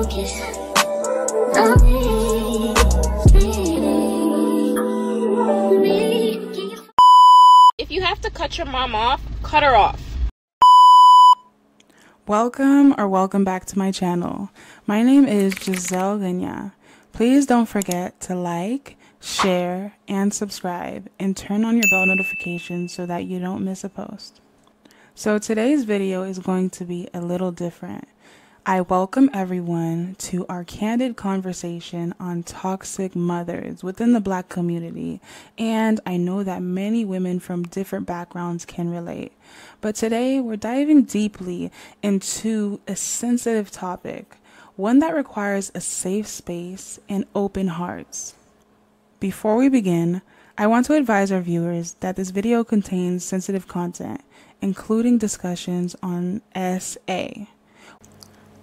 focus. If you have to cut your mom off, cut her off. Welcome back to my channel. My name is Giselle Ganya. Please don't forget to like, share, and subscribe, and turn on your bell notifications so that you don't miss a post. So today's video is going to be a little different. I welcome everyone to our candid conversation on toxic mothers within the Black community, and I know that many women from different backgrounds can relate. But today we're diving deeply into a sensitive topic, one that requires a safe space and open hearts. Before we begin, I want to advise our viewers that this video contains sensitive content, including discussions on SA.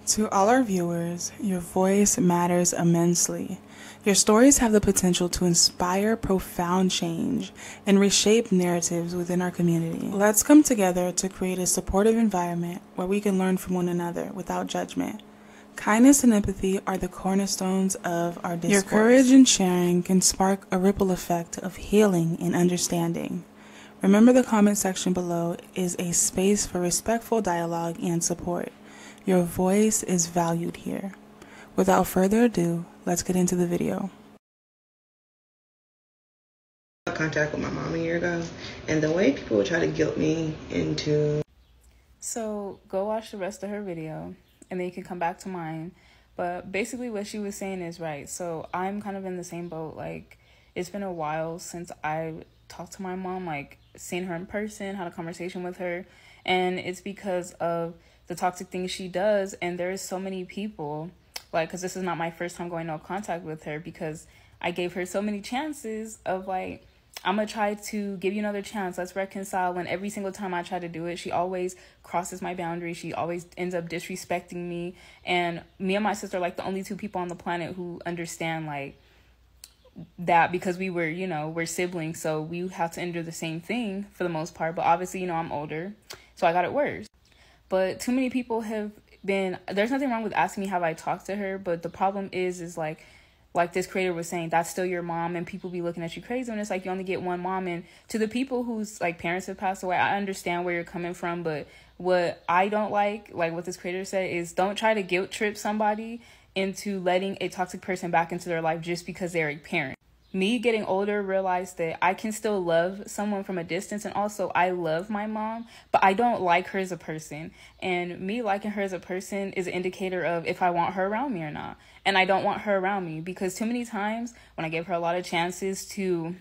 To all our viewers, your voice matters immensely. Your stories have the potential to inspire profound change and reshape narratives within our community. Let's come together to create a supportive environment where we can learn from one another without judgment. Kindness and empathy are the cornerstones of our discourse. Your courage in sharing can spark a ripple effect of healing and understanding. Remember, the comment section below is a space for respectful dialogue and support. Your voice is valued here. Without further ado, let's get into the video. I had contact with my mom a year ago, and the way people would try to guilt me into... So go watch the rest of her video, and then you can come back to mine. But basically what she was saying is right. So I'm kind of in the same boat. Like, it's been a while since I talked to my mom, like seen her in person, had a conversation with her, and it's because of the toxic things she does. And there's so many people, like, because this is not my first time going into contact with her, because I gave her so many chances of like, I'm gonna try to give you another chance, let's reconcile, and every single time I try to do it, she always crosses my boundaries. She always ends up disrespecting me, and me and my sister are like the only two people on the planet who understand like that, because we were, you know, we're siblings, so we have to endure the same thing for the most part. But obviously, you know, I'm older, so I got it worse. But too many people have been, there's nothing wrong with asking me have I talked to her, but the problem is like this creator was saying, that's still your mom, and people be looking at you crazy, and it's like you only get one mom. And to the people whose like parents have passed away, I understand where you're coming from, but what I don't like what this creator said is, don't try to guilt trip somebody into letting a toxic person back into their life just because they're a parent. Me getting older realized that I can still love someone from a distance, and also I love my mom, but I don't like her as a person. And me liking her as a person is an indicator of if I want her around me or not. And I don't want her around me, because too many times when I gave her a lot of chances to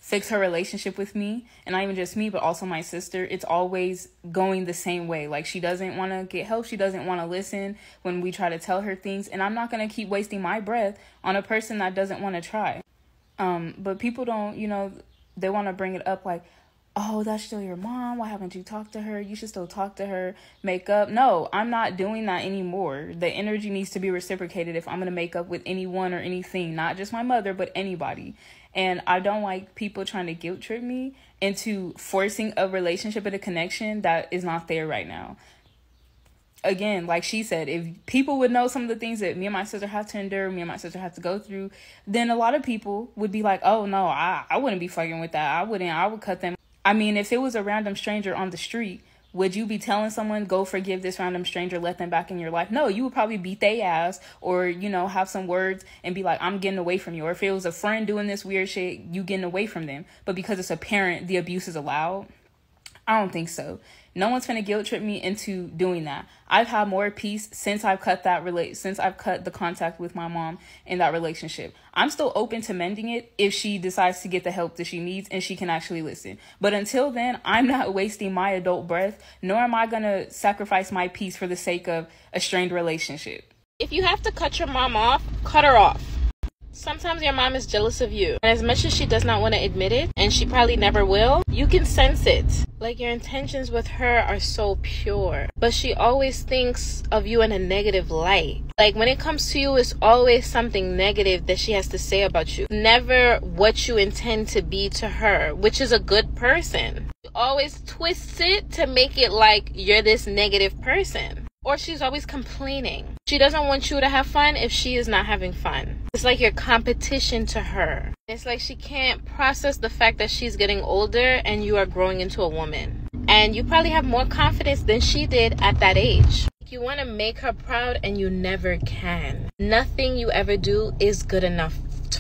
fix her relationship with me, and not even just me, but also my sister, it's always going the same way. Like, she doesn't want to get help. She doesn't want to listen when we try to tell her things. And I'm not going to keep wasting my breath on a person that doesn't want to try. But people don't, you know, they want to bring it up like, oh, that's still your mom. Why haven't you talked to her? You should still talk to her. Make up. No, I'm not doing that anymore. The energy needs to be reciprocated if I'm going to make up with anyone or anything, not just my mother, but anybody. And I don't like people trying to guilt trip me into forcing a relationship and a connection that is not there right now. Again, like she said, if people would know some of the things that me and my sister have to endure, me and my sister have to go through, then a lot of people would be like, oh no, I wouldn't be fucking with that. I would cut them. I mean, if it was a random stranger on the street, would you be telling someone, go forgive this random stranger, let them back in your life? No, you would probably beat their ass, or, you know, have some words and be like, I'm getting away from you. Or if it was a friend doing this weird shit, you getting away from them. But because it's a parent, the abuse is allowed? I don't think so. No one's gonna guilt trip me into doing that. I've had more peace since I've cut the contact with my mom in that relationship. I'm still open to mending it if she decides to get the help that she needs and she can actually listen. But until then, I'm not wasting my adult breath, nor am I gonna sacrifice my peace for the sake of a strained relationship. If you have to cut your mom off, cut her off. Sometimes your mom is jealous of you, and as much as she does not want to admit it, and she probably never will, you can sense it. Like, your intentions with her are so pure, but she always thinks of you in a negative light. Like, when it comes to you, it's always something negative that she has to say about you. Never what you intend to be to her, which is a good person. You always twist it to make it like you're this negative person. Or she's always complaining. She doesn't want you to have fun if she is not having fun. It's like you're competition to her. It's like she can't process the fact that she's getting older and you are growing into a woman. And you probably have more confidence than she did at that age. You want to make her proud and you never can. Nothing you ever do is good enough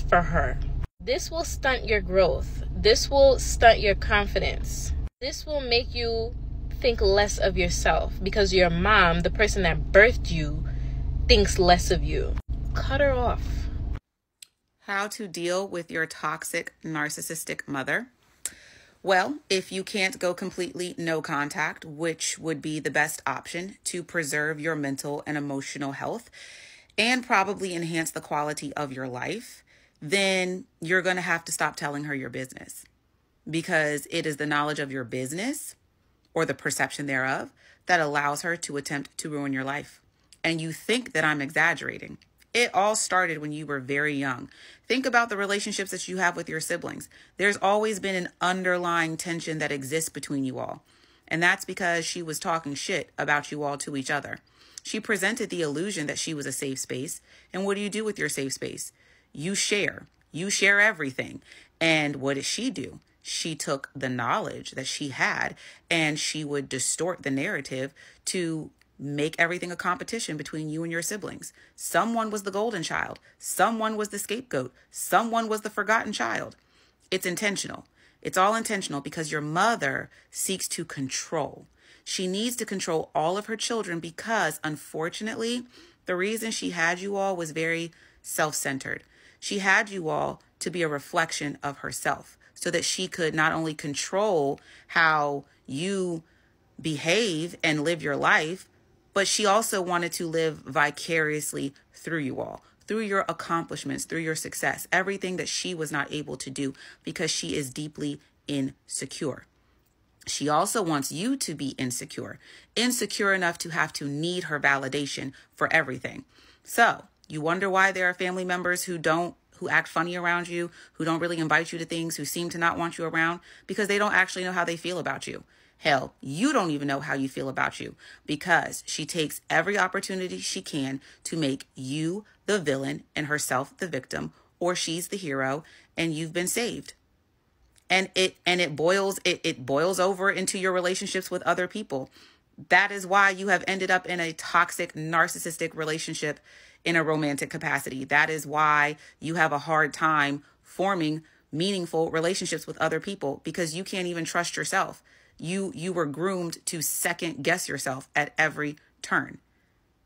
for her. This will stunt your growth. This will stunt your confidence. This will make you think less of yourself because your mom, the person that birthed you, thinks less of you. Cut her off. How to deal with your toxic, narcissistic mother. Well, if you can't go completely no contact, which would be the best option to preserve your mental and emotional health and probably enhance the quality of your life, then you're going to have to stop telling her your business, because it is the knowledge of your business or the perception thereof that allows her to attempt to ruin your life. And you think that I'm exaggerating. It all started when you were very young. Think about the relationships that you have with your siblings. There's always been an underlying tension that exists between you all. And that's because she was talking shit about you all to each other. She presented the illusion that she was a safe space. And what do you do with your safe space? You share. You share everything. And what did she do? She took the knowledge that she had and she would distort the narrative to make everything a competition between you and your siblings. Someone was the golden child. Someone was the scapegoat. Someone was the forgotten child. It's intentional. It's all intentional because your mother seeks to control. She needs to control all of her children because, unfortunately, the reason she had you all was very self-centered. She had you all to be a reflection of herself so that she could not only control how you behave and live your life, but she also wanted to live vicariously through you all, through your accomplishments, through your success, everything that she was not able to do because she is deeply insecure. She also wants you to be insecure enough to have to need her validation for everything. So you wonder why there are family members who act funny around you, who don't really invite you to things, who seem to not want you around because they don't actually know how they feel about you. Hell, you don't even know how you feel about you because she takes every opportunity she can to make you the villain and herself the victim, or she's the hero and you've been saved. And it boils over into your relationships with other people. That is why you have ended up in a toxic, narcissistic relationship in a romantic capacity. That is why you have a hard time forming meaningful relationships with other people because you can't even trust yourself. You were groomed to second guess yourself at every turn.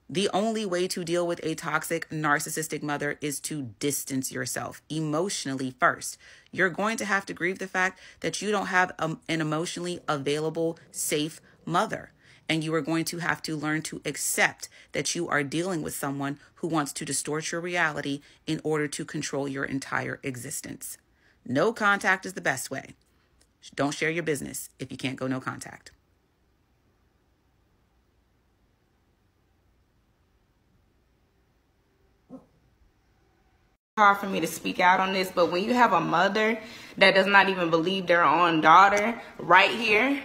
The only way to deal with a toxic, narcissistic mother is to distance yourself emotionally first. You're going to have to grieve the fact that you don't have an emotionally available, safe mother. And you are going to have to learn to accept that you are dealing with someone who wants to distort your reality in order to control your entire existence. No contact is the best way. Don't share your business if you can't go no contact. Hard for me to speak out on this, but when you have a mother that does not even believe their own daughter right here,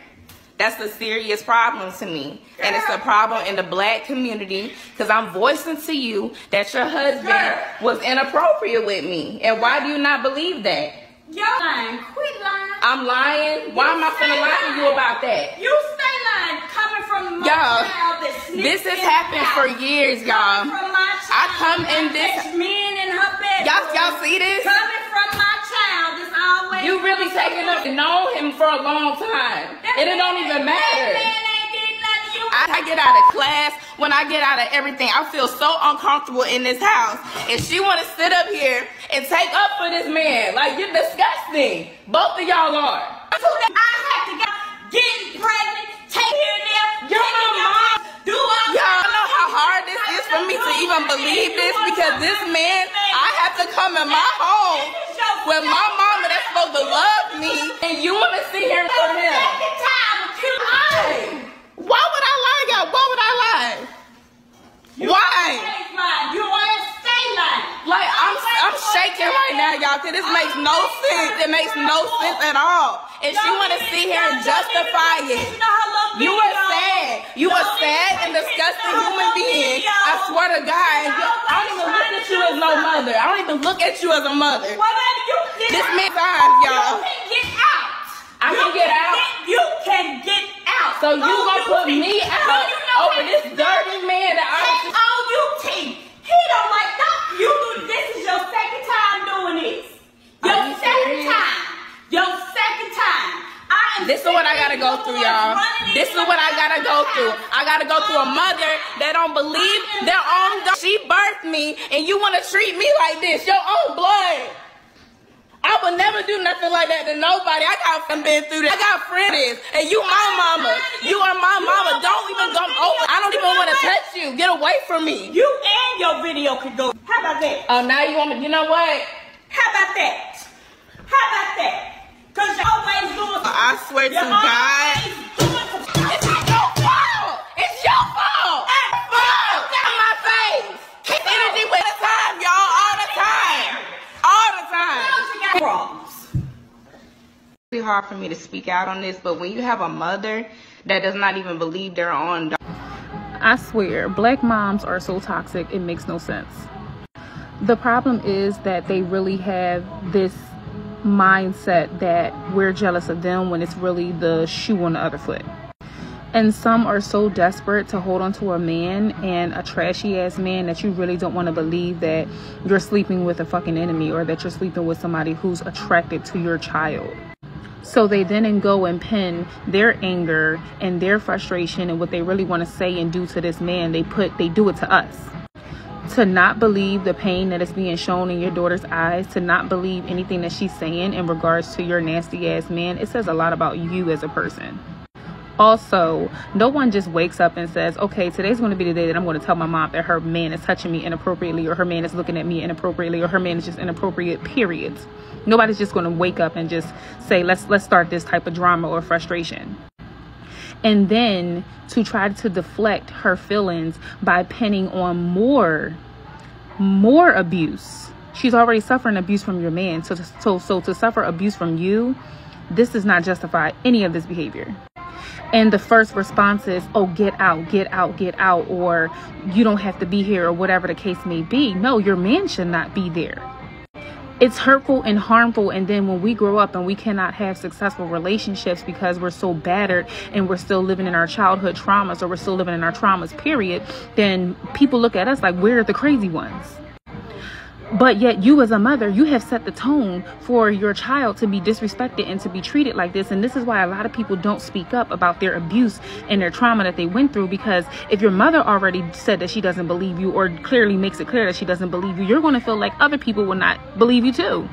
that's a serious problem to me. And it's a problem in the Black community because I'm voicing to you that your husband was inappropriate with me. And why do you not believe that? You're lying. Quit lying. I'm lying? Why am I finna lie to you about that? You stay lying. Coming from my Y'all, child that sneaks this has in happened the for house. years, y'all. Coming from my child. I come in this. Men in her bedroom. Y'all see this? Coming from my child is always. You really taking up and known him for a long time. And it don't even matter. That man ain't did nothing to you. I get out of class, when I get out of everything, I feel so uncomfortable in this house. And she want to sit up here and take up for this man. Like, you're disgusting. Both of y'all are. I had to get pregnant, take care of them. You're my mom. Do all Y'all know how hard this is for me to even believe this because this man, I have to come in my home with my mama that's supposed to love me, and you want to sit here for him. Why would I lie, y'all? Why would I lie? Why? You want to stay lying. Like, I'm shaking talking right now, y'all, because this makes no sense. It makes no sense at all. And she want to sit here and justify it. You are sad. You are sad and disgusting human being. I swear to God. I don't even look at you as no mother. I don't even look at you as a mother. This makes sense, y'all. I can get out. You can get out. So you gonna put me out over this dirty man that I OUT. He don't like that. You do. This is your second time doing this. Your second time. Your second time. This is what I gotta go through, y'all. This is what I gotta go through. I gotta go through a mother that don't believe their own daughter. She birthed me, and you wanna treat me like this? Your own blood. I would never do nothing like that to nobody. I got been through that. I got friends, and you my mama. You are my mama. Don't even come over. I don't even want to touch you. Get away from me. You and your video could go. How about that? Oh, now you want me? You know what? How about that? How about that? Cause you're always doing. I swear to God. It's not your fault. It's your fault. Fuck out my face. Keep energy with the time, y'all. All the time. All the time. Problems. It's really hard for me to speak out on this, but when you have a mother that does not even believe their own daughter. I swear, black moms are so toxic, it makes no sense. The problem is that they really have this mindset that we're jealous of them when it's really the shoe on the other foot. And some are so desperate to hold on to a man, and a trashy ass man, that you really don't want to believe that you're sleeping with a fucking enemy, or that you're sleeping with somebody who's attracted to your child. So they then go and pin their anger and their frustration and what they really want to say and do to this man. They do it to us. To not believe the pain that is being shown in your daughter's eyes, to not believe anything that she's saying in regards to your nasty ass man, it says a lot about you as a person. Also, no one just wakes up and says, okay, today's going to be the day that I'm going to tell my mom that her man is touching me inappropriately, or her man is looking at me inappropriately, or her man is just inappropriate, period. Nobody's just going to wake up and just say, let's start this type of drama or frustration. And then to try to deflect her feelings by pinning on more abuse. She's already suffering abuse from your man. So to suffer abuse from you, this does not justify any of this behavior. And the first response is, oh, get out, get out, get out, or you don't have to be here, or whatever the case may be. No, your man should not be there. It's hurtful and harmful. And then when we grow up and we cannot have successful relationships because we're so battered and we're still living in our childhood traumas, or we're still living in our traumas, period, then people look at us like we're the crazy ones. But yet you as a mother, you have set the tone for your child to be disrespected and to be treated like this. And this is why a lot of people don't speak up about their abuse and their trauma that they went through. Because if your mother already said that she doesn't believe you, or clearly makes it clear that she doesn't believe you, you're going to feel like other people will not believe you too.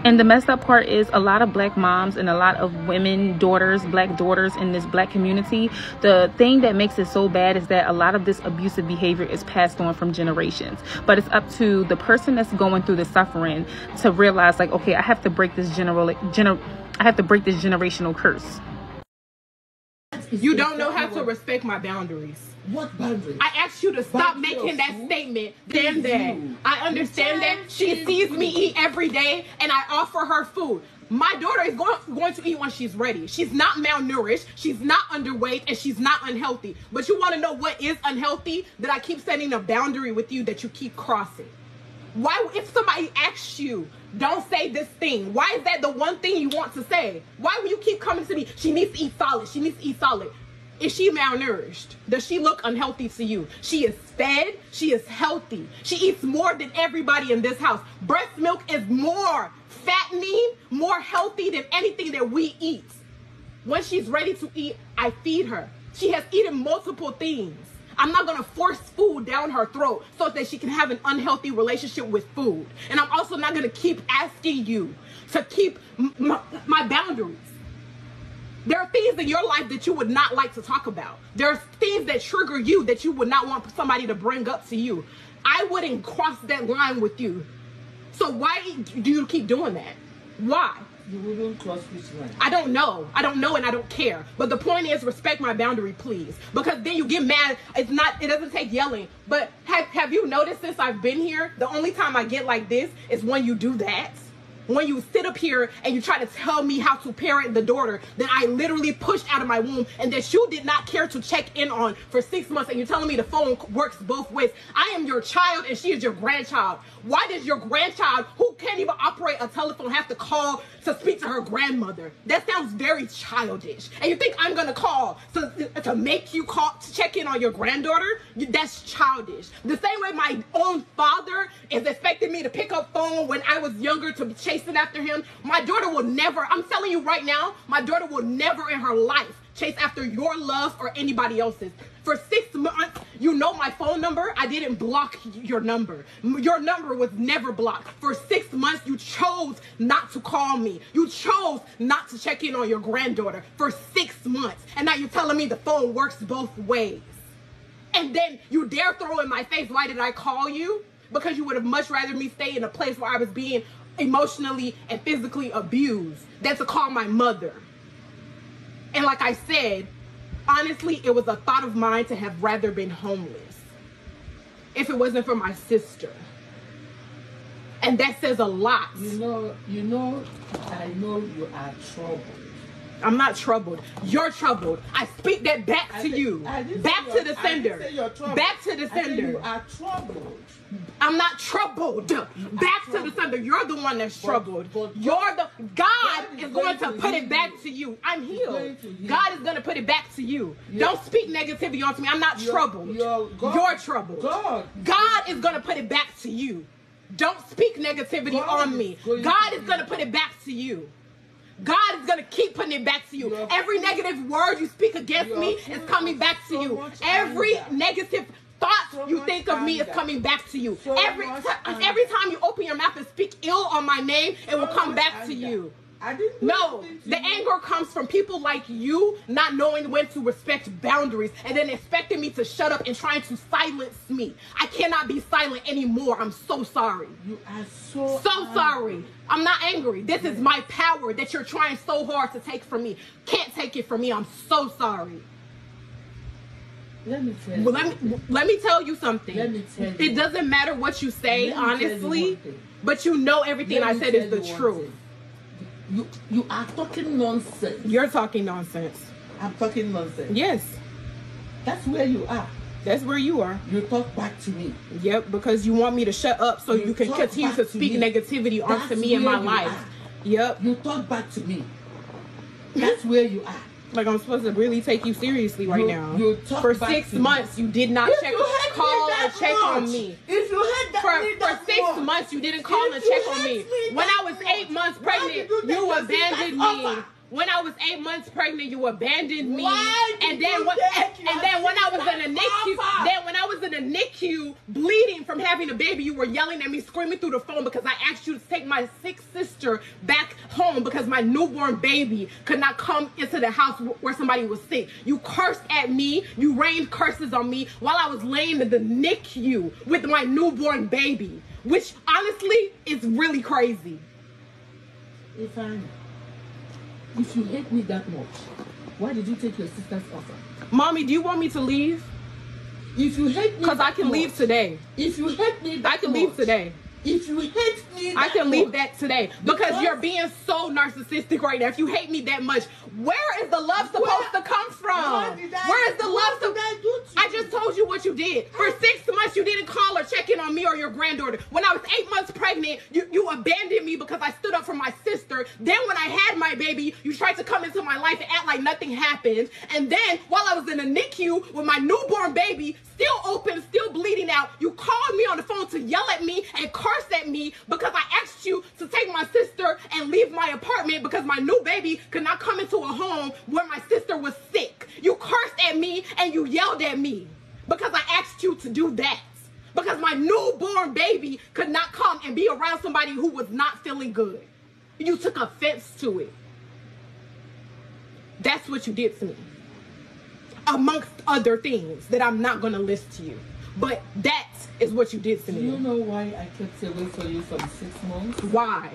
And the messed up part is, a lot of black moms and a lot of women, daughters, black daughters in this black community, the thing that makes it so bad is that a lot of this abusive behavior is passed on from generations. But it's up to the person that's going through the suffering to realize, like, okay, I have to break this generational curse. You don't know how to respect my boundaries. What boundaries? I asked you to stop making that statement. Damn that. I understand that she sees me eat every day and I offer her food. My daughter is going to eat when she's ready. She's not malnourished, she's not underweight, and she's not unhealthy. But you want to know what is unhealthy? That I keep setting a boundary with you that you keep crossing. Why, if somebody asks you, don't say this thing, why is that the one thing you want to say? Why will you keep coming to me? She needs to eat solid. She needs to eat solid. Is she malnourished? Does she look unhealthy to you? She is fed. She is healthy. She eats more than everybody in this house. Breast milk is more fattening, more healthy than anything that we eat. When she's ready to eat, I feed her. She has eaten multiple things. I'm not going to force food down her throat so that she can have an unhealthy relationship with food. And I'm also not going to keep asking you to keep my boundaries. There are things in your life that you would not like to talk about. There are things that trigger you that you would not want somebody to bring up to you. I wouldn't cross that line with you. So why do you keep doing that? Why? You wouldn't cross which line? I don't know. I don't know and I don't care. But the point is, respect my boundary, please. Because then you get mad. It doesn't take yelling. But have you noticed since I've been here, the only time I get like this is when you do that. When you sit up here and you try to tell me how to parent the daughter that I literally pushed out of my womb and that you did not care to check in on for 6 months, and you're telling me the phone works both ways. I am your child and she is your grandchild. Why does your grandchild, who can't even operate a telephone, have to call to speak to her grandmother? That sounds very childish. And you think I'm gonna call to make you call to check in on your granddaughter? That's childish. The same way my own father is expecting me to pick up phone when I was younger to be chasing after him. My daughter will never, I'm telling you right now, my daughter will never in her life chase after your love or anybody else's. For 6 months, you know my phone number. I didn't block your number. Your number was never blocked. For 6 months, you chose not to call me. You chose not to check in on your granddaughter for 6 months. And now you're telling me the phone works both ways. And then you dare throw in my face, why did I call you? Because you would have much rather me stay in a place where I was being emotionally and physically abused than to call my mother. And like I said, honestly, it was a thought of mine to have rather been homeless if it wasn't for my sister. And that says a lot. I know you are troubled. I'm not troubled. You're troubled. I speak that back to you. Back to the sender. Back to the sender. You are troubled. I'm not troubled. Back to the sender. You're the one that's troubled. God is going to put it back to you. I'm healed. God is going to put it back to you. Don't speak negativity onto me. I'm not troubled. You're troubled. God is going to put it back to you. Don't speak negativity on me. God is going to put it back to you. God is going to keep putting it back to you. Every negative word you speak against me is coming back to you. Every negative thought you think of me is coming back to you. Every time you open your mouth and speak ill on my name, it will come back to you. No, the anger comes from people like you not knowing when to respect boundaries and then expecting me to shut up and trying to silence me. I cannot be silent anymore. I'm so sorry. You are so sorry. I'm not angry. This is my power that you're trying so hard to take from me. Can't take it from me. I'm so sorry. Let me tell you. Let me tell you something. Let me tell you. It doesn't matter what you say, honestly, but you know everything I said is the truth. You are talking nonsense. You're talking nonsense. I'm talking nonsense. Yes. That's where you are. That's where you are. You talk back to me. Yep, because you want me to shut up so you can continue to speak negativity onto me in my life. Yep. You talk back to me. That's where you are. Like I'm supposed to really take you seriously right now. For 6 months, you did not call or check on me. If you had that for 6 months, you didn't call and check on me. When I was 8 months pregnant, you abandoned me. When I was 8 months pregnant, you abandoned me. And then when I was in the NICU, bleeding from having a baby, you were yelling at me, screaming through the phone because I asked you to take my sick sister back home because my newborn baby could not come into the house where somebody was sick. You cursed at me. You rained curses on me while I was laying in the NICU with my newborn baby, which honestly is really crazy. If you hate me that much, why did you take your sister's offer? Mommy, do you want me to leave? If you hate me, because I can leave today. If you hate me, I can leave today. If you hate me, I can leave that today because you're being so narcissistic right now. If you hate me that much, where is the love supposed to come from? Where is the love? I just told you what you did. For 6 months, you didn't call or check in on me or your granddaughter. When I was 8 months pregnant, you abandoned me because I stood up for my sister. Then when I had my baby, you tried to come into my life and act like nothing happened. And then while I was in the NICU with my newborn baby, still open, still bleeding out, you called me on the phone to yell at me and curse at me because I asked you to take my sister and leave my apartment because my new baby could not come into a home where my sister was sick. You cursed at me and you yelled at me because I asked you to do that. Because my newborn baby could not come and be around somebody who was not feeling good. You took offense to it. That's what you did to me. Amongst other things that I'm not going to list to you. But that is what you did to me. Do you know why I kept away from you for 6 months? Why?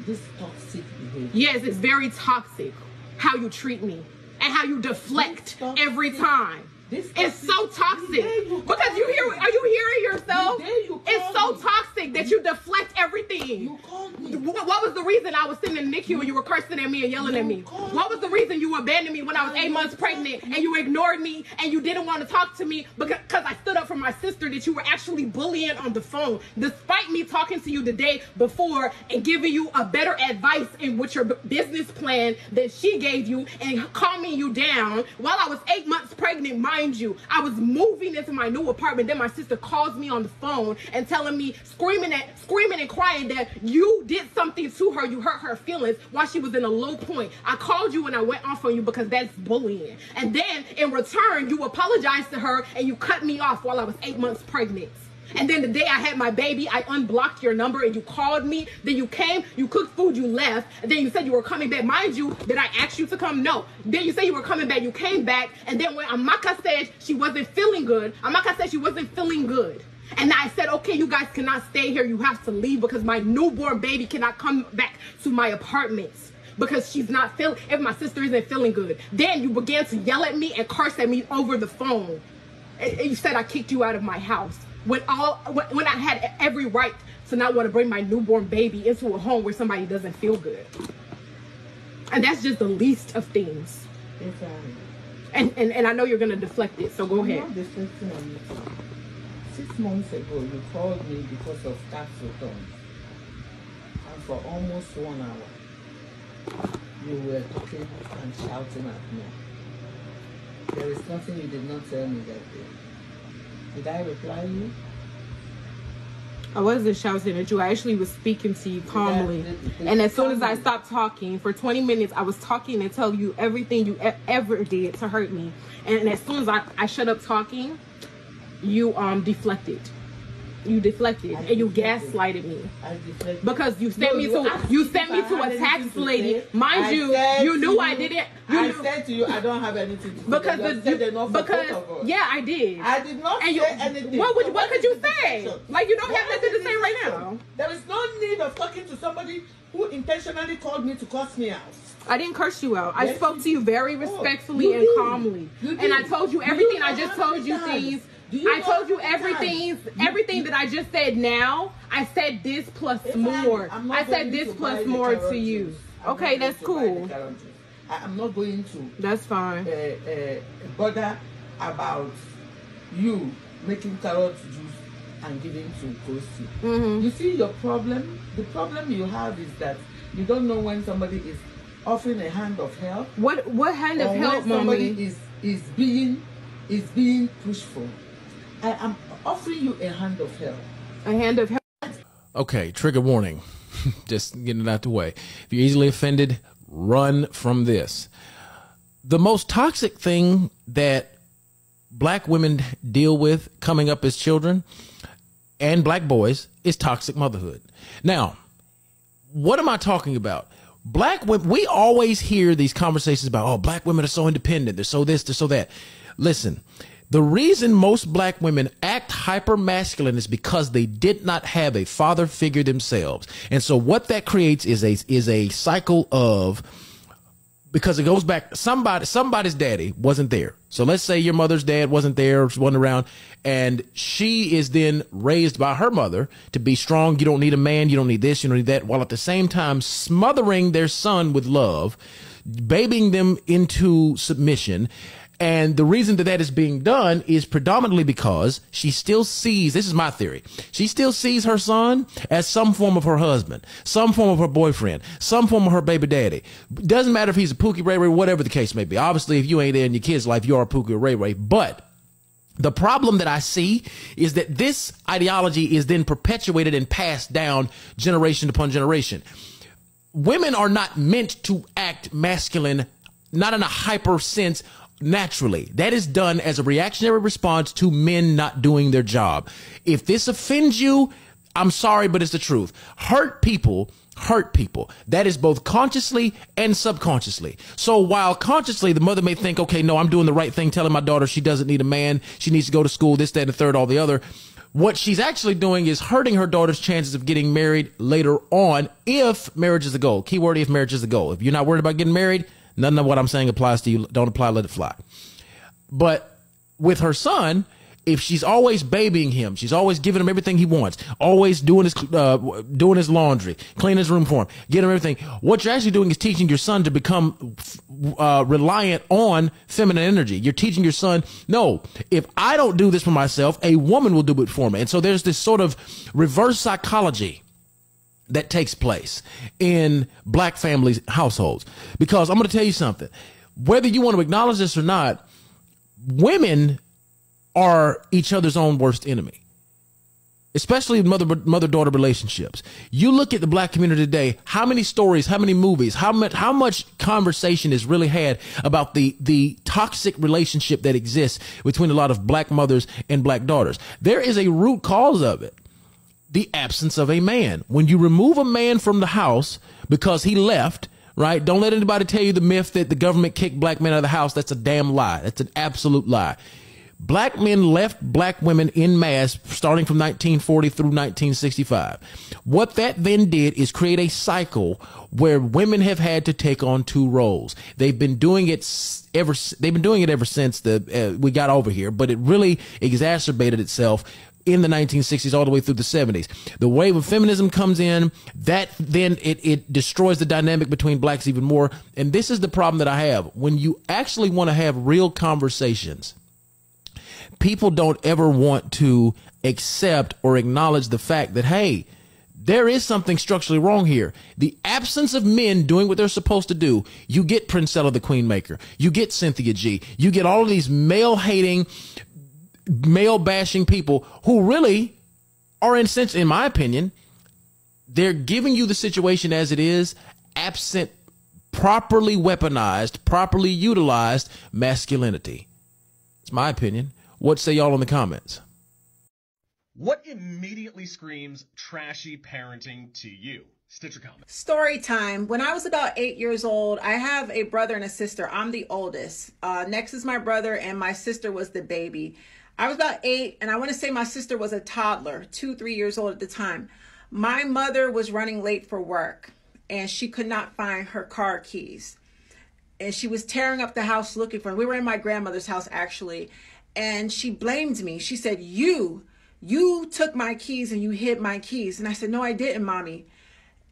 This toxic behavior. Yes, it's very toxic how you treat me and how you deflect every time. It's so toxic because are you hearing yourself? It's so toxic that you deflect everything. You called me. What was the reason I was sitting in the NICU and you were cursing at me and yelling at me? What was the reason you abandoned me when I was 8 months pregnant and you ignored me and you didn't want to talk to me because I stood up for my sister that you were actually bullying on the phone, despite me talking to you the day before and giving you a better advice in with your business plan that she gave you and calming you down while I was 8 months pregnant. Mind you, I was moving into my new apartment. Then my sister calls me on the phone and telling me, screaming and crying that you did something to her. You hurt her feelings while she was in a low point. I called you and I went off on you because that's bullying. And then in return, you apologized to her and you cut me off while I was 8 months pregnant. And then the day I had my baby, I unblocked your number and you called me. Then you came, you cooked food, you left. And then you said you were coming back. Mind you, did I ask you to come? No. Then you said you were coming back. You came back. And then when Amaka said she wasn't feeling good, Amaka said she wasn't feeling good. And I said, okay, you guys cannot stay here. You have to leave because my newborn baby cannot come back to my apartment because she's not feeling, if my sister isn't feeling good. Then you began to yell at me and curse at me over the phone. And you said I kicked you out of my house. When I had every right to not want to bring my newborn baby into a home where somebody doesn't feel good. And that's just the least of things. And I know you're going to deflect it, so go ahead. I'm not deflecting on you. 6 months ago, you called me because of tax returns. And for almost 1 hour, you were talking and shouting at me. There is nothing you did not tell me that day. Did I reply you? I wasn't shouting at you. I actually was speaking to you calmly. And as soon as I stopped talking, for 20 minutes, I was talking and telling you everything you ever did to hurt me. And as soon as I shut up talking, you deflected. You deflected and you gaslighted me because you sent me to a tax lady. Mind you, you knew I didn't. I said to you, I don't have anything to say. Because yeah, I did. I did not say anything. What could you say? Like you don't have nothing to say right now. There is no need of talking to somebody who intentionally called me to curse me out. I didn't curse you out. I spoke to you very respectfully and calmly, and I told you everything. I just told you things. I told you everything that I just said now. I said this plus more. I said this plus more to you. Okay, that's cool. I'm not going to. That's fine. Bother about you making carrot juice and giving to Kosi. You see your problem? The problem you have is that you don't know when somebody is offering a hand of help. What hand of help, somebody mommy? is being pushed for. I am offering you a hand of help. A hand of help. Okay, trigger warning. Just getting it out the way. If you're easily offended, run from this. The most toxic thing that black women deal with coming up as children and black boys is toxic motherhood. Now, what am I talking about? Black women, we always hear these conversations about, oh, black women are so independent. They're so this, they're so that. Listen, the reason most black women act hyper masculine is because they did not have a father figure themselves. And so what that creates is a cycle of, because it goes back, somebody's daddy wasn't there. So let's say your mother's dad wasn't there, wasn't around, and she is then raised by her mother to be strong. You don't need a man. You don't need this. You don't need that. While at the same time smothering their son with love, babying them into submission. And the reason that is being done is predominantly because she still sees, this is my theory, she still sees her son as some form of her husband, some form of her boyfriend, some form of her baby daddy. Doesn't matter if he's a Pookie Ray Ray, whatever the case may be. Obviously, if you ain't there in your kid's life, you are a Pookie Ray Ray. But the problem that I see is that this ideology is then perpetuated and passed down generation upon generation. Women are not meant to act masculine, not in a hyper sense, naturally. That is done as a reactionary response to men not doing their job. If this offends you, I'm sorry, but it's the truth. Hurt people. That is both consciously and subconsciously. So while consciously the mother may think, okay, no, I'm doing the right thing, telling my daughter she doesn't need a man, she needs to go to school, this, that, and the third, all the other. What she's actually doing is hurting her daughter's chances of getting married later on, if marriage is the goal. Keyword, if marriage is the goal. If you're not worried about getting married, none of what I'm saying applies to you. Don't apply, let it fly. But with her son, if she's always babying him, she's always giving him everything he wants, always doing his laundry, cleaning his room for him, getting him everything. What you're actually doing is teaching your son to become reliant on feminine energy. You're teaching your son, no, if I don't do this for myself, a woman will do it for me. And so there's this sort of reverse psychology that takes place in black families' households. Because I'm going to tell you something, whether you want to acknowledge this or not, women are each other's own worst enemy, especially mother-daughter relationships. You look at the black community today, how many stories, how many movies, how much conversation is really had about the toxic relationship that exists between a lot of black mothers and black daughters. There is a root cause of it. The absence of a man. When you remove a man from the house because he left, right? Don't let anybody tell you the myth that the government kicked black men out of the house. That's a damn lie. That's an absolute lie. Black men left black women en masse starting from 1940 through 1965. What that then did is create a cycle where women have had to take on two roles. They've been doing it ever since we got over here, but it really exacerbated itself in the 1960s all the way through the 70s. The wave of feminism comes in, that then it destroys the dynamic between blacks even more. And this is the problem that I have. When you actually want to have real conversations, people don't ever want to accept or acknowledge the fact that, hey, there is something structurally wrong here. The absence of men doing what they're supposed to do. You get Princella the Queenmaker. You get Cynthia G. You get all of these male-hating, male-bashing people who really are, in my opinion, they're giving you the situation as it is, absent properly weaponized, properly utilized masculinity. It's my opinion. What say y'all in the comments? What immediately screams trashy parenting to you? Stitcher comment. Story time. When I was about 8 years old, I have a brother and a sister. I'm the oldest. Next is my brother, and my sister was the baby. I was about 8, and I want to say my sister was a toddler, 2-3 years old at the time. My mother was running late for work, and she could not find her car keys. And she was tearing up the house looking for them. We were in my grandmother's house, actually. And she blamed me. She said, you took my keys and you hid my keys. And I said, no, I didn't, Mommy.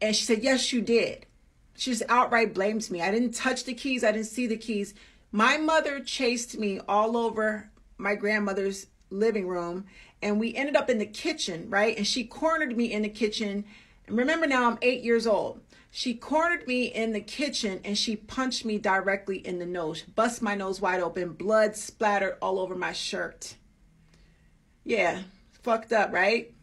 And she said, yes, you did. She just outright blamed me. I didn't touch the keys. I didn't see the keys. My mother chased me all over my grandmother's living room. And we ended up in the kitchen, right? And she cornered me in the kitchen. And remember now, I'm 8 years old. She cornered me in the kitchen and she punched me directly in the nose, bust my nose wide open, blood splattered all over my shirt. Yeah, fucked up, right?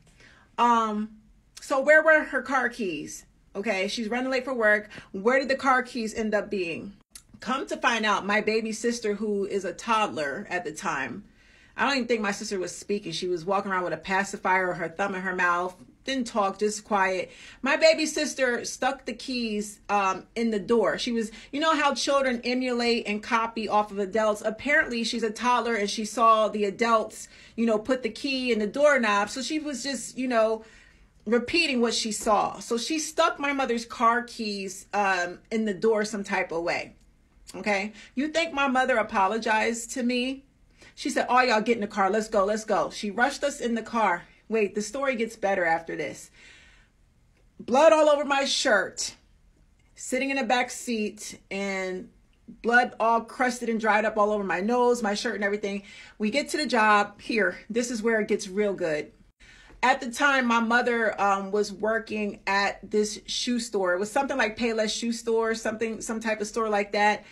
So where were her car keys? Okay, she's running late for work. Where did the car keys end up being? Come to find out, my baby sister, who is a toddler at the time, I don't even think my sister was speaking. She was walking around with a pacifier or her thumb in her mouth. Didn't talk, just quiet. My baby sister stuck the keys in the door. She was, you know how children emulate and copy off of adults. Apparently she's a toddler and she saw the adults, put the key in the doorknob. So she was just, repeating what she saw. So she stuck my mother's car keys in the door some type of way. Okay. You think my mother apologized to me? She said, oh, y'all get in the car. Let's go. Let's go. She rushed us in the car. Wait, the story gets better after this. Blood all over my shirt, sitting in the back seat, and blood all crusted and dried up all over my nose, my shirt, and everything. We get to the job here. This is where it gets real good. At the time, my mother was working at this shoe store. It was something like Payless Shoe Store, some type of store like that.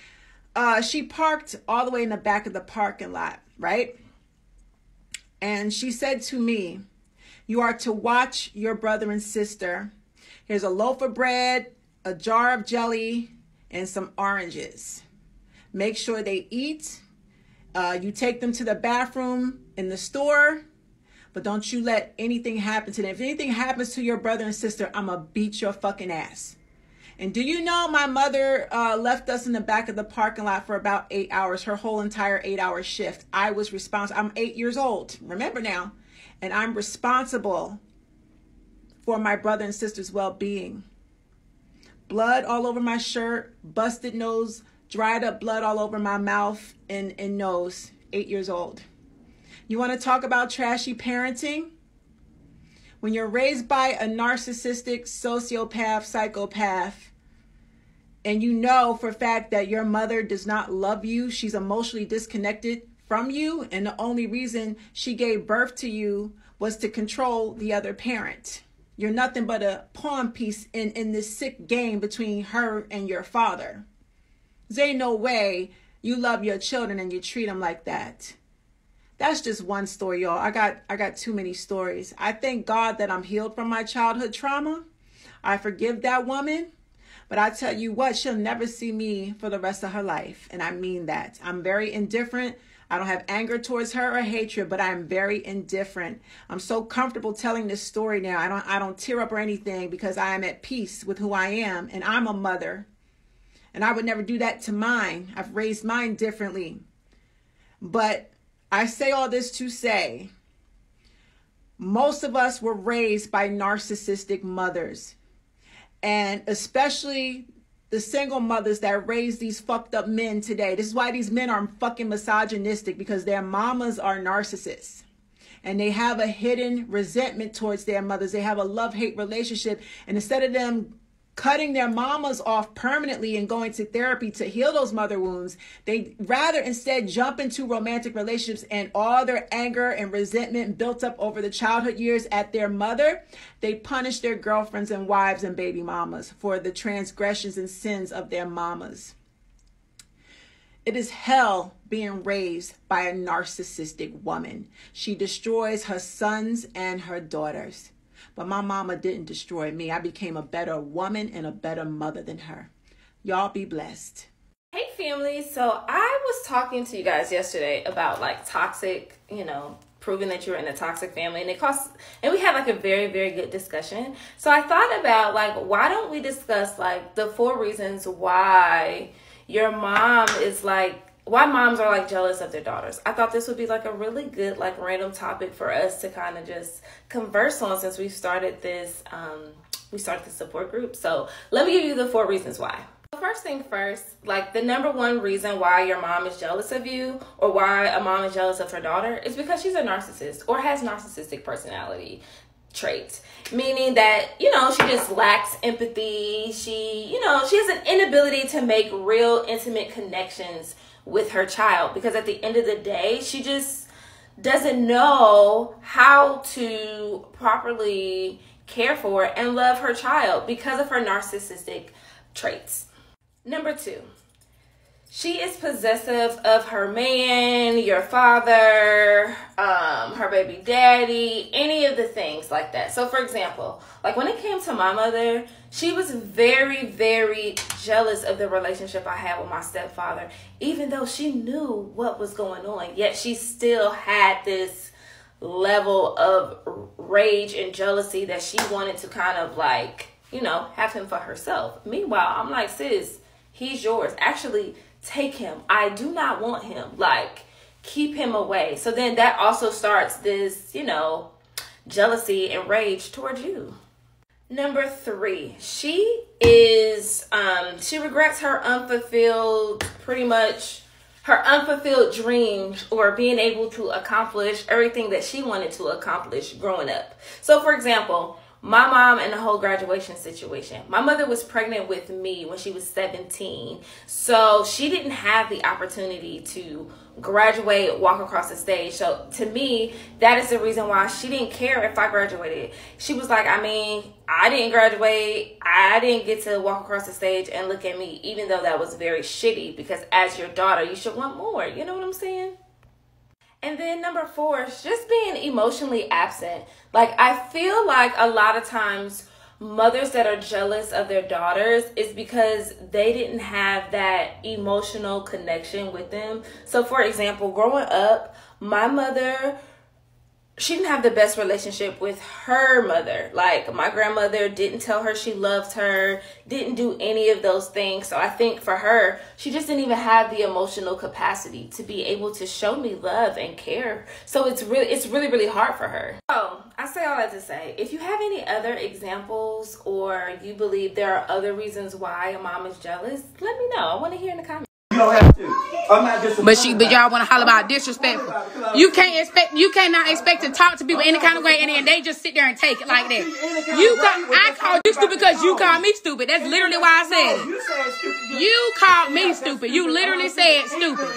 She parked all the way in the back of the parking lot, right? And she said to me, you are to watch your brother and sister. Here's a loaf of bread, a jar of jelly, and some oranges. Make sure they eat. You take them to the bathroom in the store, but don't you let anything happen to them. If anything happens to your brother and sister, I'm going to beat your fucking ass. And do you know my mother left us in the back of the parking lot for about 8 hours, her whole entire 8-hour shift. I was responsible. I'm 8 years old. Remember now. and I'm responsible for my brother and sister's well-being. Blood all over my shirt, busted nose, dried up blood all over my mouth and nose, 8 years old. You want to talk about trashy parenting? When you're raised by a narcissistic sociopath, psychopath, and you know for a fact that your mother does not love you, she's emotionally disconnected from you, and the only reason she gave birth to you was to control the other parent. You're nothing but a pawn piece in this sick game between her and your father. There ain't no way you love your children and you treat them like that. That's just one story, y'all. I got too many stories. I thank God that I'm healed from my childhood trauma. I forgive that woman. But I tell you what, she'll never see me for the rest of her life. And I mean that. I'm very indifferent. I don't have anger towards her or hatred, but I'm very indifferent. I'm so comfortable telling this story now. I don't tear up or anything because I am at peace with who I am. And I'm a mother. And I would never do that to mine. I've raised mine differently. But I say all this to say, most of us were raised by narcissistic mothers. And especially the single mothers that raise these fucked up men today. This is why these men are fucking misogynistic, because their mamas are narcissists. And they have a hidden resentment towards their mothers. They have a love-hate relationship. And instead of them cutting their mamas off permanently and going to therapy to heal those mother wounds, they rather instead jump into romantic relationships, and all their anger and resentment built up over the childhood years at their mother, they punish their girlfriends and wives and baby mamas for the transgressions and sins of their mamas. It is hell being raised by a narcissistic woman. She destroys her sons and her daughters. But my mama didn't destroy me. I became a better woman and a better mother than her. Y'all be blessed. Hey family, so I was talking to you guys yesterday about like toxic, proving that you're in a toxic family, and we had like a very, very good discussion. So I thought about like, why don't we discuss like the 4 reasons why your mom is like, why moms are like jealous of their daughters. I thought this would be like a really good like random topic for us to kind of just converse on since we started this support group. So let me give you the 4 reasons why. First thing first, like the number 1 reason why your mom is jealous of you, or why a mom is jealous of her daughter, is because she's a narcissist or has narcissistic personality traits, meaning that she just lacks empathy. She has an inability to make real intimate connections with her child, because at the end of the day, she just doesn't know how to properly care for and love her child because of her narcissistic traits. Number 2, she is possessive of her man, your father, her baby daddy, any of the things like that. So for example, like when it came to my mother, she was very, very jealous of the relationship I had with my stepfather, even though she knew what was going on. Yet she still had this level of rage and jealousy that she wanted to kind of like, have him for herself. Meanwhile, I'm like, sis, he's yours. Actually, take him. I do not want him. Like, keep him away. So then that also starts this, jealousy and rage towards you. Number 3, she regrets her unfulfilled dreams, or being able to accomplish everything that she wanted to accomplish growing up. So for example, my mom and the whole graduation situation. My mother was pregnant with me when she was 17. So she didn't have the opportunity to graduate, walk across the stage. So to me, that is the reason why she didn't care if I graduated. She was like, I didn't graduate. I didn't get to walk across the stage and look at me, even though that was very shitty, because as your daughter, you should want more. You know what I'm saying? And then number 4 is just being emotionally absent. Like, I feel like a lot of times mothers that are jealous of their daughters is because they didn't have that emotional connection with them. So for example, growing up, my mother she didn't have the best relationship with her mother. Like, my grandmother didn't tell her she loved her, didn't do any of those things. So I think for her, she just didn't even have the emotional capacity to be able to show me love and care. So it's really hard for her. So I say all that to say, if you have any other examples or you believe there are other reasons why a mom is jealous, let me know. I want to hear in the comments. You don't have to. I'm not just. But y'all want to holler about disrespectful. You cannot expect to talk to people any kind of way, and then they just sit there and take it like that. I called you stupid because you called me stupid. That's literally why I said it. You called me stupid. You literally said stupid.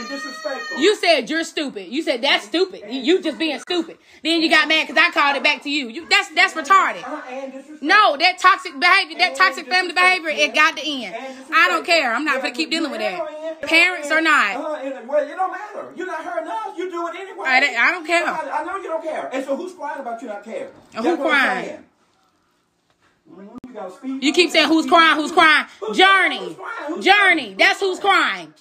You said you're stupid. You said that's stupid. You just being stupid. Then you got mad because I called it back to you. That's retarded. No, that toxic behavior, that toxic family behavior, it got to end. I don't care. I'm not gonna keep dealing with that. Parents or not. Well, it don't matter. You're not her enough. You do it anyway. I don't care. I know you don't care. And so who's crying about you not caring? Who's crying? You keep saying who's crying, who's crying. Journey, that's who's crying.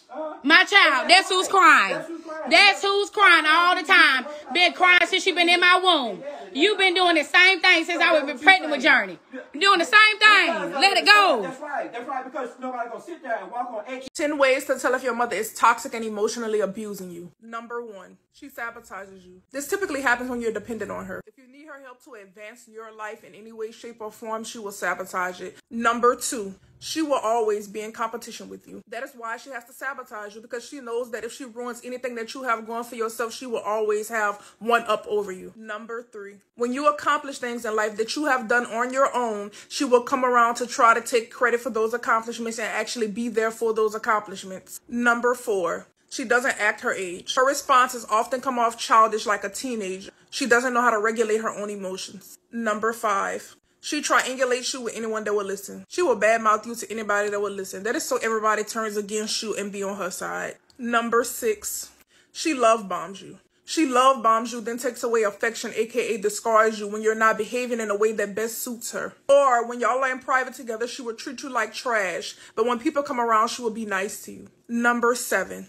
My child, that's who's crying. That's who's crying all the time. Been crying since she been in my womb. You've been doing the same thing since I was pregnant with Journey. Doing the same thing. Let it go. That's right, because nobody's going to sit there and walk on eggshells. 10 ways to tell if your mother is toxic and emotionally abusing you. Number 1, she sabotages you. This typically happens when you're dependent on her. If you need her help to advance your life in any way, shape, or form, she will sabotage it. Number 2, she will always be in competition with you. That is why she has to sabotage you, because she knows that if she ruins anything that you have going for yourself, she will always have one up over you. Number 3, when you accomplish things in life that you have done on your own, she will come around to try to take credit for those accomplishments and actually be there for those accomplishments. Number 4, she doesn't act her age. Her responses often come off childish like a teenager. She doesn't know how to regulate her own emotions. Number 5, she triangulates you with anyone that will listen. She will badmouth you to anybody that will listen. That is so everybody turns against you and be on her side. Number 6, she love bombs you. She love bombs you, then takes away affection, aka discards you when you're not behaving in a way that best suits her. Or when y'all are in private together, she will treat you like trash, but when people come around, she will be nice to you. Number 7,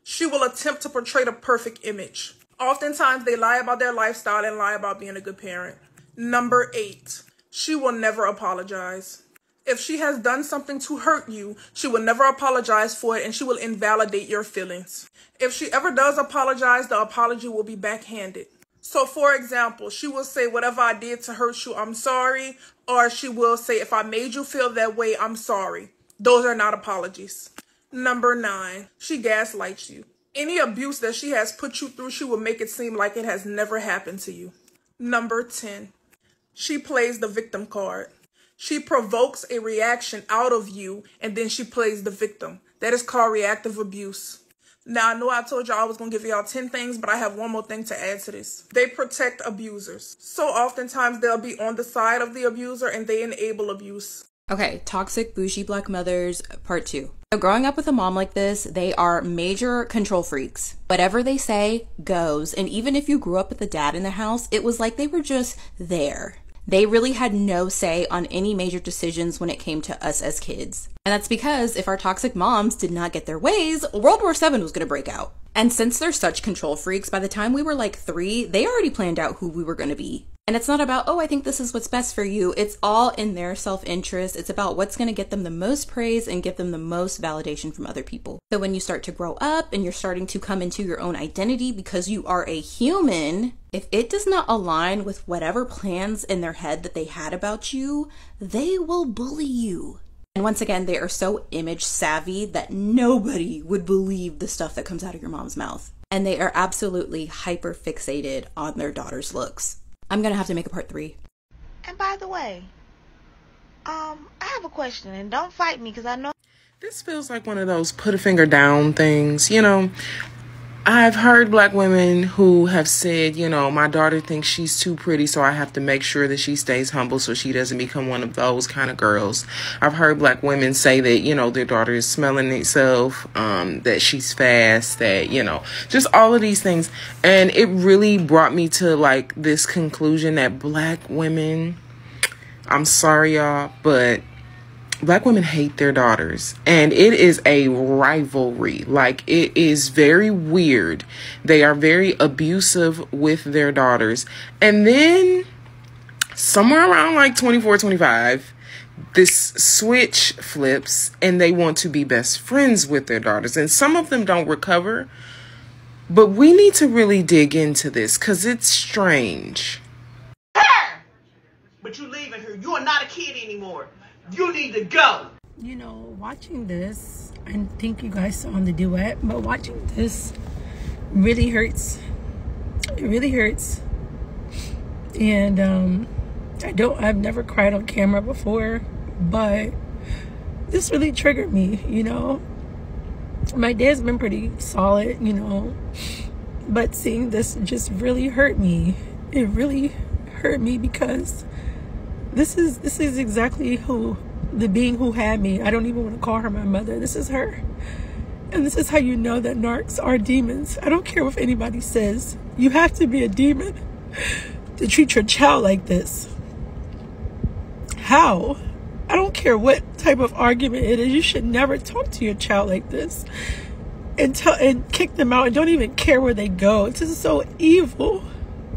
she will attempt to portray the perfect image. Oftentimes, they lie about their lifestyle and lie about being a good parent. Number 8, she will never apologize. If she has done something to hurt you, she will never apologize for it, and she will invalidate your feelings. If she ever does apologize, the apology will be backhanded. So, for example, she will say, whatever I did to hurt you, I'm sorry. Or she will say, if I made you feel that way, I'm sorry. Those are not apologies. Number 9, she gaslights you. Any abuse that she has put you through, she will make it seem like it has never happened to you. Number 10, she plays the victim card. She provokes a reaction out of you, and then she plays the victim. That is called reactive abuse. Now, I know I told y'all I was going to give y'all 10 things, but I have one more thing to add to this. They protect abusers. So oftentimes they'll be on the side of the abuser and they enable abuse. Okay, toxic bougie black mothers, part 2. So growing up with a mom like this, they are major control freaks. Whatever they say goes. And even if you grew up with a dad in the house, it was like they were just there. They really had no say on any major decisions when it came to us as kids. And that's because if our toxic moms did not get their ways, World War VII was going to break out. And since they're such control freaks, by the time we were like 3, they already planned out who we were going to be. And it's not about, oh, I think this is what's best for you. It's all in their self-interest. It's about what's going to get them the most praise and give them the most validation from other people. So when you start to grow up and you're starting to come into your own identity because you are a human, if it does not align with whatever plans in their head that they had about you, they will bully you. And once again, they are so image savvy that nobody would believe the stuff that comes out of your mom's mouth. And they are absolutely hyper fixated on their daughter's looks. I'm gonna have to make a part 3. And by the way, I have a question, and don't fight me because I know this feels like one of those put a finger down things. You know, I've heard black women who have said, you know, my daughter thinks she's too pretty, so I have to make sure that she stays humble so she doesn't become one of those kind of girls. I've heard black women say that, you know, their daughter is smelling herself, that she's fast, that, you know, just all of these things. And it really brought me to like this conclusion that black women, I'm sorry, y'all, but Black women hate their daughters, and it is a rivalry. Like, it is very weird. They are very abusive with their daughters. And then somewhere around like 24, 25, this switch flips and they want to be best friends with their daughters. And some of them don't recover, but we need to really dig into this because it's strange. But you leaving her. You are not a kid anymore. You need to go. You know, watching this, I think you guys saw on the duet, but watching this really hurts. It really hurts. And I've never cried on camera before, but this really triggered me, you know. My dad's been pretty solid, you know, but seeing this just really hurt me. It really hurt me because this is exactly the being who had me. I don't even want to call her my mother. This is her. And this is how you know that narcs are demons. I don't care what anybody says. You have to be a demon to treat your child like this. How? I don't care what type of argument it is. You should never talk to your child like this and kick them out and don't even care where they go. This is so evil.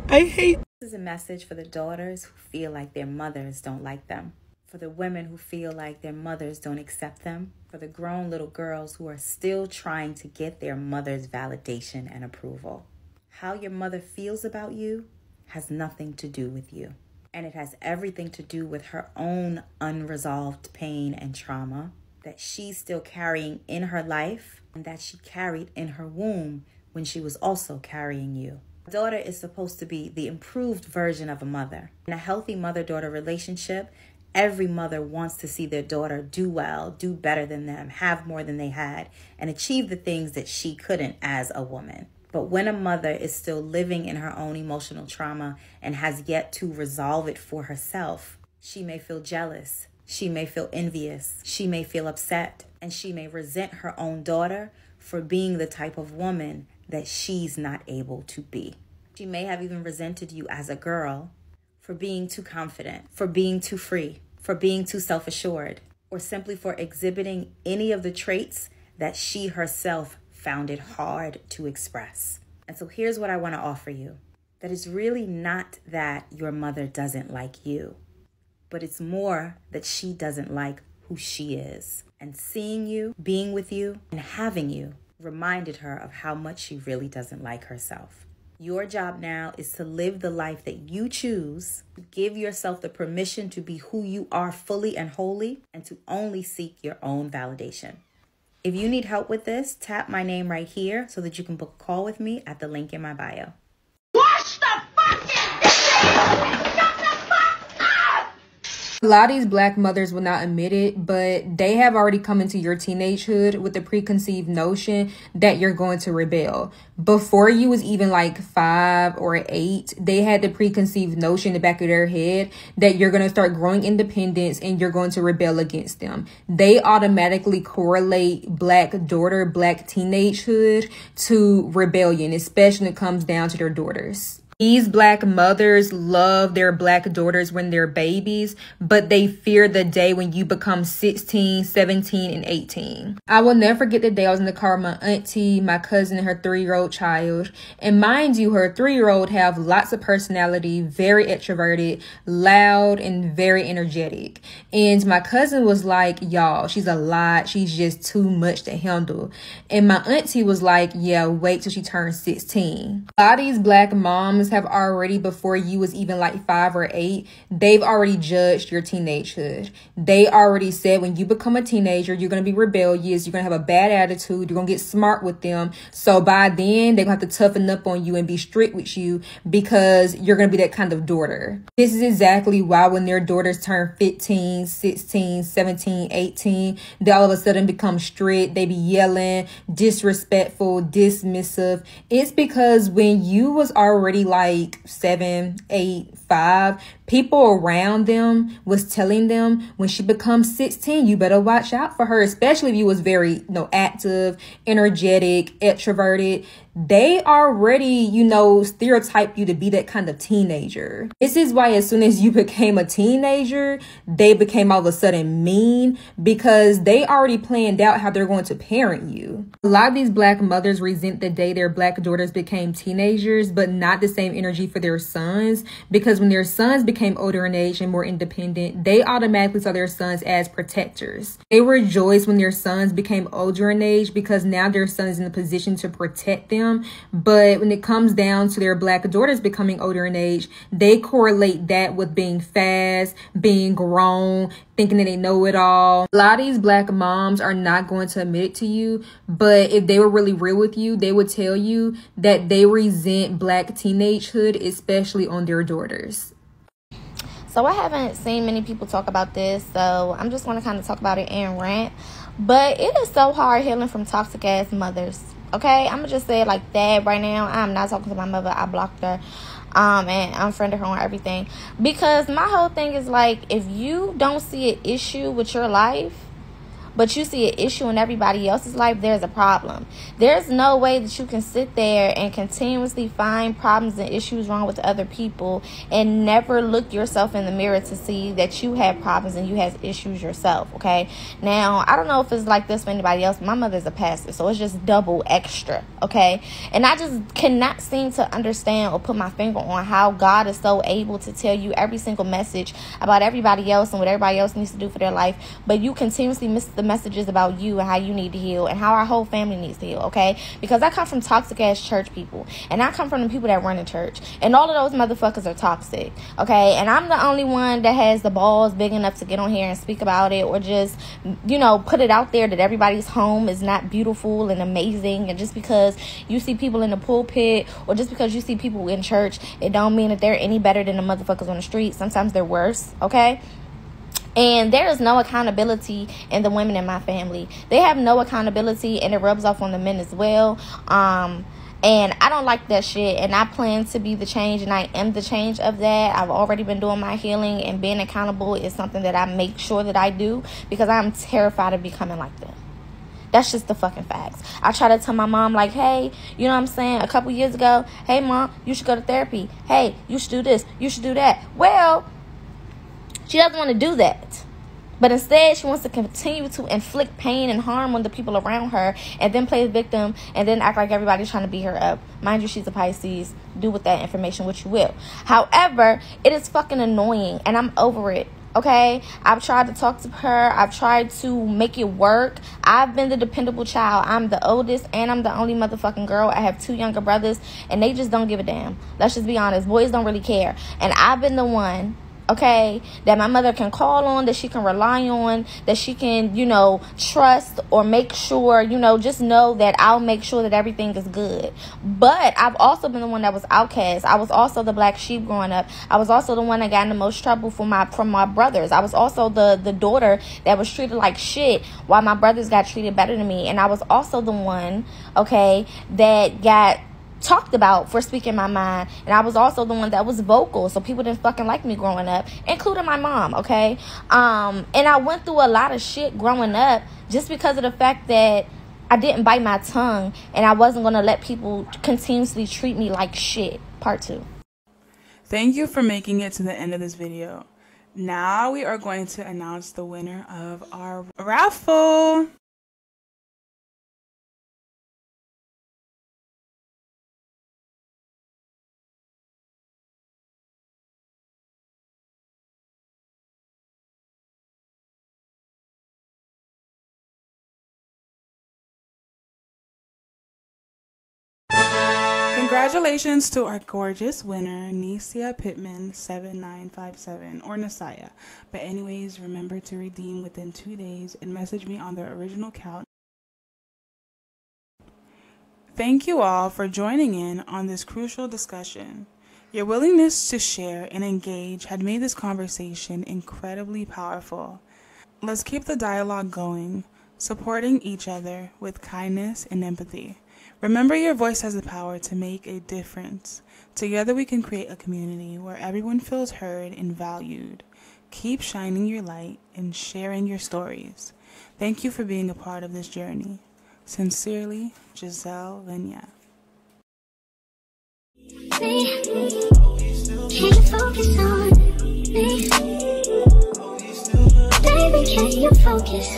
I hate. This is a message for the daughters who feel like their mothers don't like them, for the women who feel like their mothers don't accept them, for the grown little girls who are still trying to get their mother's validation and approval. How your mother feels about you has nothing to do with you. And it has everything to do with her own unresolved pain and trauma that she's still carrying in her life and that she carried in her womb when she was also carrying you. A daughter is supposed to be the improved version of a mother. In a healthy mother-daughter relationship, every mother wants to see their daughter do well, do better than them, have more than they had, and achieve the things that she couldn't as a woman. But when a mother is still living in her own emotional trauma and has yet to resolve it for herself, she may feel jealous, she may feel envious, she may feel upset, and she may resent her own daughter for being the type of woman that she's not able to be. She may have even resented you as a girl for being too confident, for being too free, for being too self-assured, or simply for exhibiting any of the traits that she herself found it hard to express. And so here's what I want to offer you. That it's really not that your mother doesn't like you, but it's more that she doesn't like who she is. And seeing you, being with you, and having you reminded her of how much she really doesn't like herself. Your job now is to live the life that you choose, give yourself the permission to be who you are fully and wholly, and to only seek your own validation. If you need help with this, tap my name right here so that you can book a call with me at the link in my bio. Wash the fucking A lot of these black mothers will not admit it, but they have already come into your teenagehood with the preconceived notion that you're going to rebel. Before you was even like 5 or 8, they had the preconceived notion in the back of their head that you're going to start growing independence and you're going to rebel against them. They automatically correlate black daughter, black teenagehood to rebellion, especially when it comes down to their daughters. These black mothers love their black daughters when they're babies, but they fear the day when you become 16, 17, and 18. I will never forget the day I was in the car with my auntie, my cousin, and her 3-year-old child. And mind you, her 3-year-old have lots of personality, very extroverted, loud, and very energetic. And my cousin was like, y'all, she's a lot. She's just too much to handle. And my auntie was like, yeah, wait till she turns 16. A lot of these black moms have already, before you was even like 5 or 8, they've already judged your teenagehood. They already said when you become a teenager, you're going to be rebellious, you're going to have a bad attitude, you're going to get smart with them. So by then, they're going to have to toughen up on you and be strict with you because you're going to be that kind of daughter. This is exactly why when their daughters turn 15, 16, 17, 18, they all of a sudden become strict. They be yelling, disrespectful, dismissive. It's because when you was already like 7, 8, 5, people around them was telling them when she becomes 16, you better watch out for her, especially if you was very, active, energetic, extroverted. They already, stereotype you to be that kind of teenager. This is why as soon as you became a teenager, they became all of a sudden mean, because they already planned out how they're going to parent you. A lot of these Black mothers resent the day their Black daughters became teenagers, but not the same energy for their sons, because when their sons became older in age and more independent, they automatically saw their sons as protectors. They rejoiced when their sons became older in age because now their son is in a position to protect them. But when it comes down to their Black daughters becoming older in age, they correlate that with being fast, being grown, thinking that they know it all. A lot of these Black moms are not going to admit it to you, but if they were really real with you, they would tell you that they resent Black teenagehood, especially on their daughters. So I haven't seen many people talk about this, so I'm just going to kind of talk about it and rant. But it is so hard healing from toxic ass mothers. Okay, I'm gonna just say it like that right now. I'm not talking to my mother. I blocked her and unfriended her on everything, because my whole thing is like, if you don't see an issue with your life but you see an issue in everybody else's life, there's a problem. There's no way that you can sit there and continuously find problems and issues wrong with other people and never look yourself in the mirror to see that you have problems and you have issues yourself, okay? Now, I don't know if it's like this for anybody else. My mother's a pastor, so it's just double extra, okay? And I just cannot seem to understand or put my finger on how God is so able to tell you every single message about everybody else and what everybody else needs to do for their life, but you continuously miss the messages about you and how you need to heal and how our whole family needs to heal, okay? Because I come from toxic ass church people, and I come from the people that run the church, and all of those motherfuckers are toxic, okay? And I'm the only one that has the balls big enough to get on here and speak about it, or just, put it out there that everybody's home is not beautiful and amazing. And just because you see people in the pulpit, or just because you see people in church, it don't mean that they're any better than the motherfuckers on the street. Sometimes they're worse, okay? And there is no accountability in the women in my family. They have no accountability, and it rubs off on the men as well. And I don't like that shit, and I plan to be the change, and I am the change of that. I've already been doing my healing, and being accountable is something that I make sure that I do, because I'm terrified of becoming like them. That's just the fucking facts. I try to tell my mom, like, hey, you know what I'm saying, a couple years ago, hey, Mom, you should go to therapy. Hey, you should do this. You should do that. Well, she doesn't want to do that. But instead, she wants to continue to inflict pain and harm on the people around her, and then play the victim, and then act like everybody's trying to beat her up. Mind you, she's a Pisces. Do with that information what you will. However, it is fucking annoying, and I'm over it. Okay, I've tried to talk to her. I've tried to make it work. I've been the dependable child. I'm the oldest, and I'm the only motherfucking girl. I have 2 younger brothers, and they just don't give a damn. Let's just be honest. Boys don't really care. And I've been the one, okay, that my mother can call on, that she can rely on, that she can, trust, or make sure, just know that I'll make sure that everything is good. But I've also been the one that was outcast. I was also the black sheep growing up. I was also the one that got in the most trouble from my brothers. I was also the daughter that was treated like shit while my brothers got treated better than me. And I was also the one, okay, that got talked about for speaking my mind. And I was also the one that was vocal, so people didn't fucking like me growing up, including my mom, okay? And I went through a lot of shit growing up just because of the fact that I didn't bite my tongue, and I wasn't going to let people continuously treat me like shit. Part 2. Thank you for making it to the end of this video. Now we are going to announce the winner of our raffle. Congratulations to our gorgeous winner, Nesia Pittman 7957, or Nasaya. But anyways, remember to redeem within 2 days and message me on the original account. Thank you all for joining in on this crucial discussion. Your willingness to share and engage had made this conversation incredibly powerful. Let's keep the dialogue going, supporting each other with kindness and empathy. Remember, your voice has the power to make a difference. Together we can create a community where everyone feels heard and valued. Keep shining your light and sharing your stories. Thank you for being a part of this journey. Sincerely, Giselle Vignette. Can you focus on me? Baby, can you focus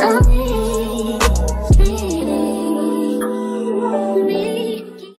on me?